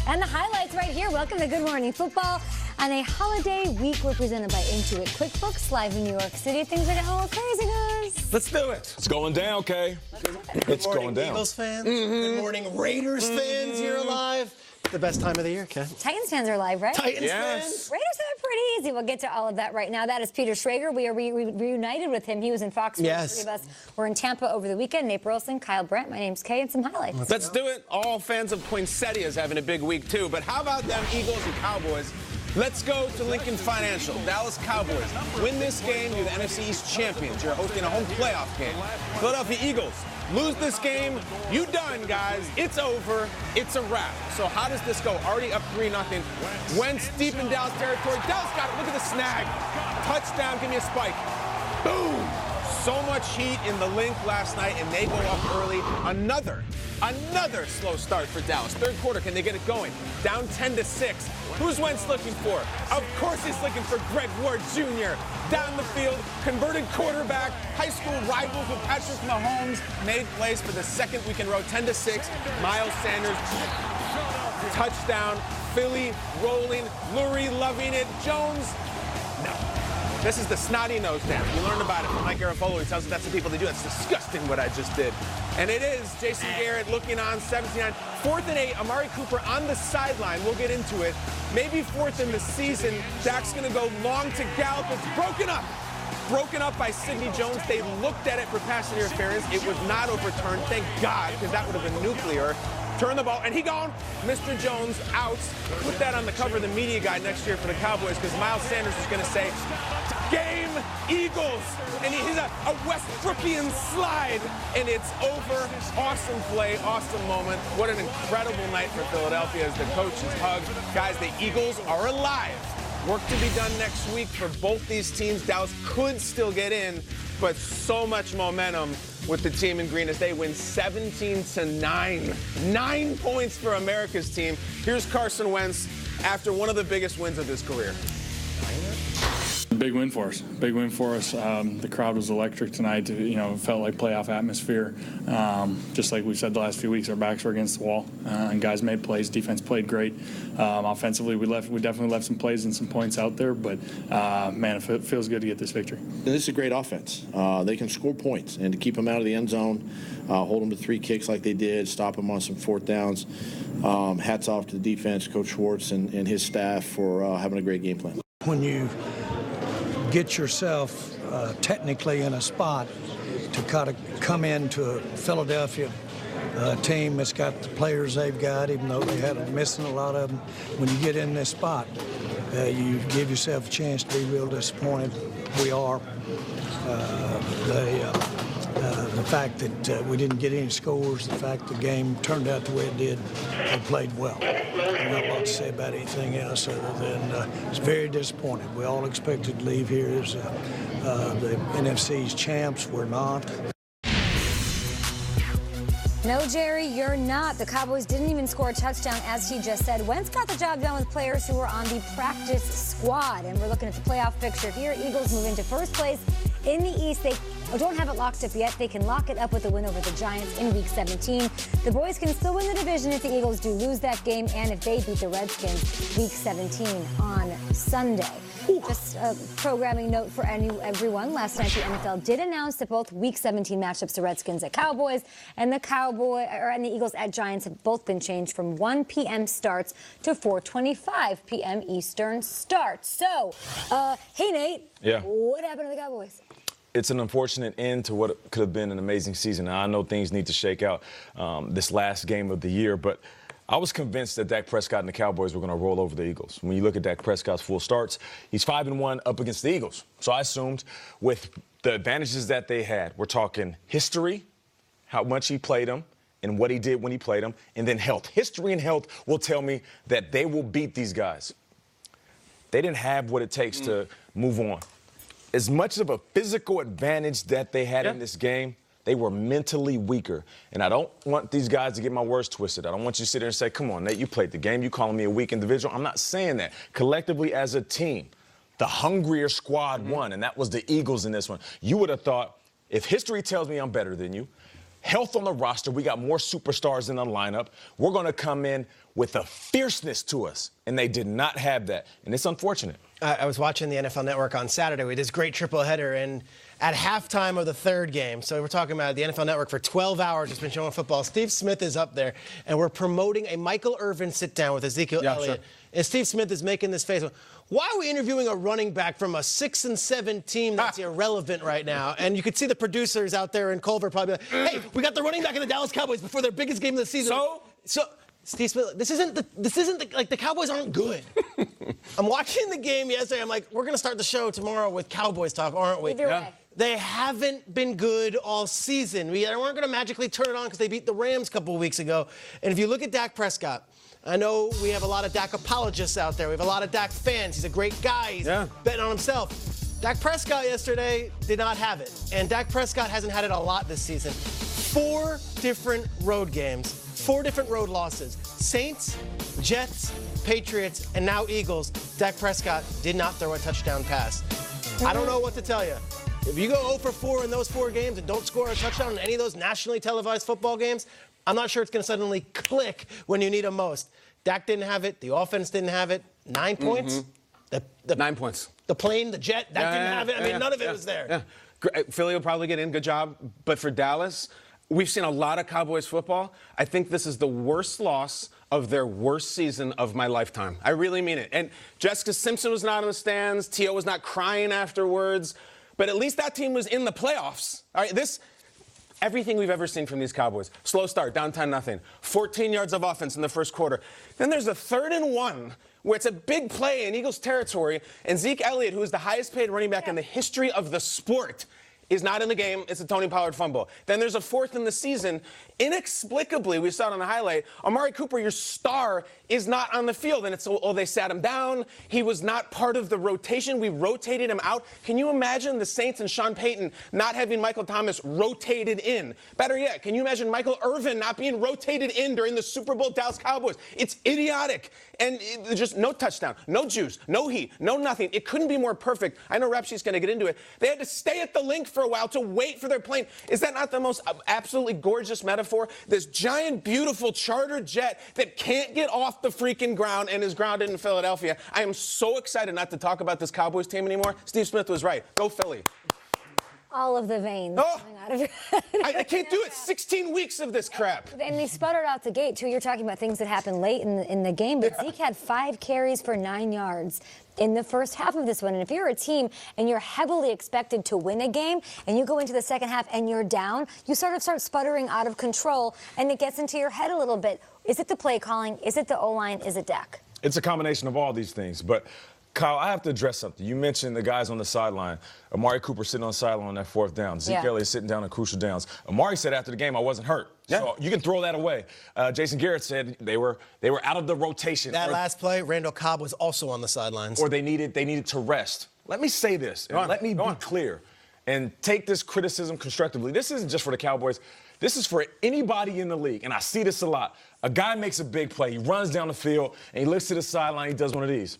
And the highlights right here. Welcome to Good Morning Football. On a holiday week, we're presented by Intuit QuickBooks, live in New York City. Things are getting a little crazy, guys. Let's do it. It's going down, Kay. It's going down. Eagles fans. Good morning, Raiders fans. You're alive. The best time of the year, Kay. Titans fans are live, right? Titans Yes. fans. Raiders have it pretty easy. We'll get to all of that right now. That is Peter Schrager. We are reunited with him. He was in Fox. Yes. Three of us were in Tampa over the weekend. Nate Burleson, Kyle Brandt. My name's Kay, and some highlights. Let's do it. All fans of Poinsettias having a big week, too. But how about them Eagles and Cowboys? Let's go to Lincoln Financial. Dallas Cowboys win this game. You're the NFC East champions. You're hosting a home playoff game. Philadelphia Eagles lose this game. You done, guys. It's over. It's a wrap. So how does this go? Already up 3-0. Wentz deep in Dallas territory. Dallas got it. Look at the snag. Touchdown. Give me a spike. Boom. So much heat in the link last night, and they go up early. Another slow start for Dallas. Third quarter, can they get it going? Down 10-6. Who's Wentz looking for? Of course he's looking for Greg Ward Jr. Down the field, converted quarterback, high school rivals with Patrick Mahomes, made plays for the second week in a row, 10-6. Miles Sanders, touchdown. Philly rolling, Lurie loving it. Jones, no. This is the snotty nose dance. We learned about it from Mike Garafolo. He tells us that's the people they do. That's disgusting what I just did. And it is. Jason Garrett looking on 79. 4th and 8. Amari Cooper on the sideline. We'll get into it. Maybe 4th in the season. Dak's going to go long to Gallup. It's broken up. Broken up by Sidney Jones. They looked at it for pass interference. It was not overturned. Thank God, because that would have been nuclear. Turn the ball, and he gone. Mr. Jones out. Put that on the cover of the media guide next year for the Cowboys, because Miles Sanders is going to say, game Eagles. And he's a Westbrookian slide, and it's over. Awesome play, awesome moment. What an incredible night for Philadelphia as the coaches hug. Guys, the Eagles are alive. Work to be done next week for both these teams. Dallas could still get in, but so much momentum with the team in green as they win 17-9. 9 points for America's team. Here's Carson Wentz after one of the biggest wins of his career. Big win for us. Big win for us. The crowd was electric tonight. You know, it felt like playoff atmosphere. Just like we said the last few weeks, our backs were against the wall, and guys made plays. Defense played great. Offensively, we definitely left some plays and some points out there. But man, it feels good to get this victory. This is a great offense. They can score points, and to keep them out of the end zone, hold them to 3 kicks like they did, stop them on some 4th downs. Hats off to the defense, Coach Schwartz and his staff for having a great game plan. When you get yourself technically in a spot to kind of come into a Philadelphia team that's got the players they've got, even though they had missing a lot of them. When you get in this spot, you give yourself a chance to be real disappointed. We are. The fact that we didn't get any scores, the fact the game turned out the way it did, they played well. I'm not about to say about anything else other than it's very disappointing. We all expected to leave here as the NFC's champs. We're not. No, Jerry, you're not. The Cowboys didn't even score a touchdown, as he just said. Wentz got the job done with players who were on the practice squad. And we're looking at the playoff picture here. Eagles move into first place in the East. They don't have it locked up yet. They can lock it up with a win over the Giants in Week 17. The boys can still win the division if the Eagles do lose that game and if they beat the Redskins Week 17 on Sunday. Just a programming note for everyone. Last night, the NFL did announce that both Week 17 matchups, the Redskins at Cowboys and the Eagles at Giants, have both been changed from 1 p.m. starts to 4:25 p.m. Eastern starts. So, hey, Nate. Yeah. What happened to the Cowboys? It's an unfortunate end to what could have been an amazing season. Now, I know things need to shake out this last game of the year, but I was convinced that Dak Prescott and the Cowboys were going to roll over the Eagles. When you look at Dak Prescott's full starts, he's 5-1 up against the Eagles. So I assumed with the advantages that they had, we're talking history, how much he played them, and what he did when he played them, and then health. History and health will tell me that they will beat these guys. They didn't have what it takes to move on. As much of a physical advantage that they had in this game, they were mentally weaker. And I don't want these guys to get my words twisted. I don't want you to sit there and say, come on, Nate, you played the game. You calling me a weak individual. I'm not saying that. Collectively as a team, the hungrier squad won, and that was the Eagles in this one. You would have thought, if history tells me I'm better than you, health on the roster. We got more superstars in the lineup. We're going to come in with a fierceness to us, and they did not have that, and it's unfortunate. I was watching the NFL Network on Saturday with this great triple header, and at halftime of the third game, so we're talking about the NFL Network for 12 hours, it's been showing football. Steve Smith is up there, and we're promoting a Michael Irvin sit-down with Ezekiel Elliott. Sure. And Steve Smith is making this face. Why are we interviewing a running back from a 6-7 team that's irrelevant right now? And you could see the producers out there in Culver probably like, hey, we got the running back of the Dallas Cowboys before their biggest game of the season. So Steve Smith, this isn't the Cowboys aren't good. I'm watching the game yesterday. I'm like, we're going to start the show tomorrow with Cowboys talk, aren't we? Yeah. They haven't been good all season. We weren't going to magically turn it on because they beat the Rams a couple of weeks ago. And if you look at Dak Prescott, I know we have a lot of Dak apologists out there. We have a lot of Dak fans. He's a great guy. He's betting on himself. Dak Prescott yesterday did not have it. And Dak Prescott hasn't had it a lot this season. 4 different road games, 4 different road losses. Saints, Jets, Patriots, and now Eagles. Dak Prescott did not throw a touchdown pass. I don't know what to tell you. If you go 0 for 4 in those 4 games and don't score a touchdown in any of those nationally televised football games, I'm not sure it's going to suddenly click when you need them most. Dak didn't have it. The offense didn't have it. 9 points. 9 points. The plane, the jet, that didn't have it. I mean, none of it was there. Yeah. Philly will probably get in. Good job. But for Dallas, we've seen a lot of Cowboys football. I think this is the worst loss of their worst season of my lifetime. I really mean it. And Jessica Simpson was not in the stands. T.O. was not crying afterwards. But at least that team was in the playoffs. All right, everything we've ever seen from these Cowboys. Slow start, down 10-0. 14 yards of offense in the first quarter. Then there's a 3rd and 1 where it's a big play in Eagles territory, and Zeke Elliott, who is the highest paid running back in the history of the sport, is not in the game. It's a Tony Pollard fumble. Then there's a 4th in the season. Inexplicably, we saw it on the highlight, Amari Cooper, your star, is not on the field. And it's, they sat him down. He was not part of the rotation. We rotated him out. Can you imagine the Saints and Sean Payton not having Michael Thomas rotated in? Better yet, can you imagine Michael Irvin not being rotated in during the Super Bowl Dallas Cowboys? It's idiotic. And just no touchdown, no juice, no heat, no nothing. It couldn't be more perfect. I know Rapshi's going to get into it. They had to stay at the link for a while to wait for their plane. Is that not the most absolutely gorgeous metaphor? This giant, beautiful charter jet that can't get off the freaking ground and is grounded in Philadelphia. I am so excited not to talk about this Cowboys team anymore. Steve Smith was right. Go Philly. All of the veins coming out of your head. I can't do it. 16 weeks of this crap. And they sputtered out the gate, too. You're talking about things that happened late in the game, but Zeke had 5 carries for 9 yards in the first half of this one. And if you're a team and you're heavily expected to win a game and you go into the second half and you're down, you sort of start sputtering out of control, and it gets into your head a little bit. Is it the play calling? Is it the O-line? Is it Dak? It's a combination of all these things, but Kyle, I have to address something. You mentioned the guys on the sideline. Amari Cooper sitting on the sideline on that 4th down. Zeke Elliott sitting down on crucial downs. Amari said after the game, I wasn't hurt. So you can throw that away. Jason Garrett said they were out of the rotation. That last play, Randall Cobb was also on the sidelines. Or they needed to rest. Let me say this, and let me be clear, and take this criticism constructively. This isn't just for the Cowboys. This is for anybody in the league, and I see this a lot. A guy makes a big play. He runs down the field, and he looks to the sideline. He does one of these.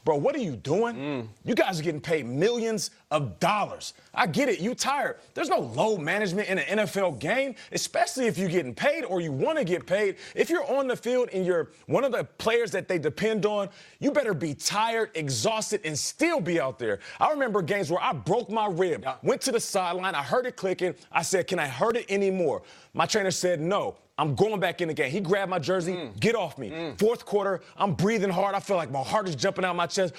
Bro, what are you doing? You guys are getting paid millions of dollars. I get it. You tired. There's no load management in an NFL game, especially if you're getting paid or you want to get paid. If you're on the field and you're one of the players that they depend on, you better be tired, exhausted, and still be out there. I remember games where I broke my rib, went to the sideline, I heard it clicking. I said, can I hurt it anymore? My trainer said, no. I'm going back in the game. He grabbed my jersey, get off me. 4th quarter, I'm breathing hard. I feel like my heart is jumping out my chest.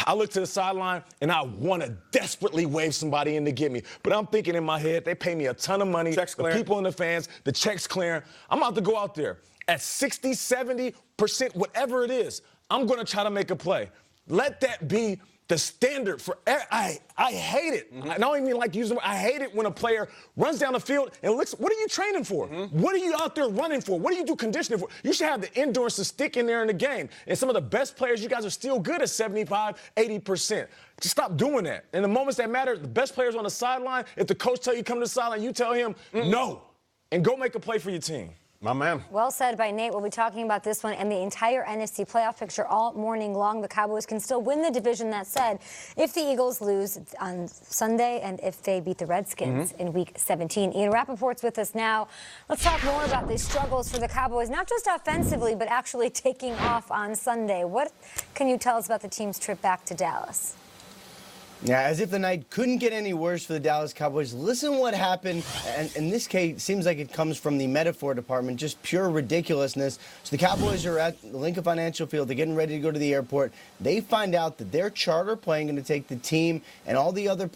I look to the sideline, and I want to desperately wave somebody in to get me. But I'm thinking in my head, they pay me a ton of money. Checks clearing. The people and the fans, the checks clearing. I'm about to go out there. At 60, 70%, whatever it is, I'm going to try to make a play. Let that be the standard for I hate it. I don't even like using it. I hate it when a player runs down the field and looks, what are you training for? What are you out there running for? What do you do conditioning for? You should have the endurance to stick in there in the game. And some of the best players, you guys are still good at 75, 80%. Just stop doing that. In the moments that matter, the best players on the sideline, if the coach tell you come to the sideline, you tell him no. And go make a play for your team. My man. Well said by Nate. We'll be talking about this one and the entire NFC playoff picture all morning long. The Cowboys can still win the division. That said, if the Eagles lose on Sunday and if they beat the Redskins in Week 17. Ian Rappaport's with us now. Let's talk more about these struggles for the Cowboys, not just offensively, but actually taking off on Sunday. What can you tell us about the team's trip back to Dallas? Yeah, as if the night couldn't get any worse for the Dallas Cowboys. Listen what happened, and in this case, seems like it comes from the metaphor department, just pure ridiculousness. So the Cowboys are at the Lincoln Financial Field. They're getting ready to go to the airport. They find out that their charter plane going to take the team and all the other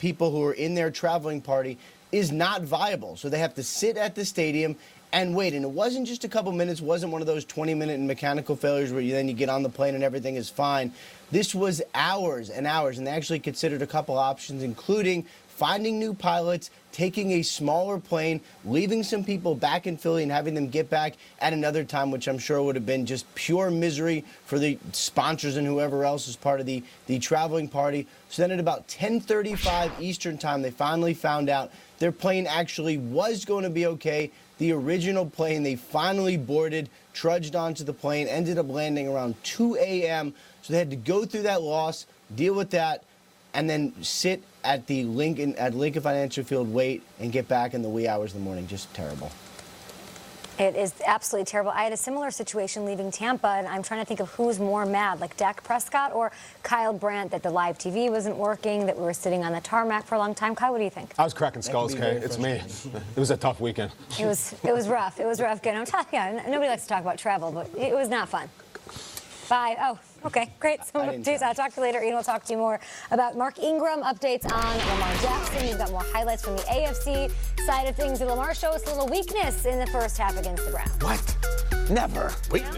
people who are in their traveling party is not viable. So they have to sit at the stadium and wait. And it wasn't just a couple minutes. It wasn't one of those 20-minute mechanical failures where then you get on the plane and everything is fine. This was hours and hours, and they actually considered a couple options, including finding new pilots, taking a smaller plane, leaving some people back in Philly and having them get back at another time, which I'm sure would have been just pure misery for the sponsors and whoever else is part of the traveling party. So then at about 10:35 Eastern time, they finally found out their plane actually was going to be okay. The original plane, they finally boarded, trudged onto the plane, ended up landing around 2 a.m. So they had to go through that loss, deal with that, and then sit at the Lincoln Financial Field, wait, and get back in the wee hours of the morning. Just terrible. It is absolutely terrible. I had a similar situation leaving Tampa, and I'm trying to think of who's more mad, like Dak Prescott or Kyle Brandt, that the live TV wasn't working, that we were sitting on the tarmac for a long time. Kyle, what do you think? I was cracking skulls, Kay. It's me. It was a tough weekend. It was rough. It was rough. Good. I'm telling you, nobody likes to talk about travel, but it was not fun. Bye. Oh, okay, great. So I'll talk to you later. Ian will talk to you more about Mark Ingram, updates on Lamar Jackson. We've got more highlights from the AFC side of things. Did Lamar show us a little weakness in the first half against the Browns? What? Never. Weakness.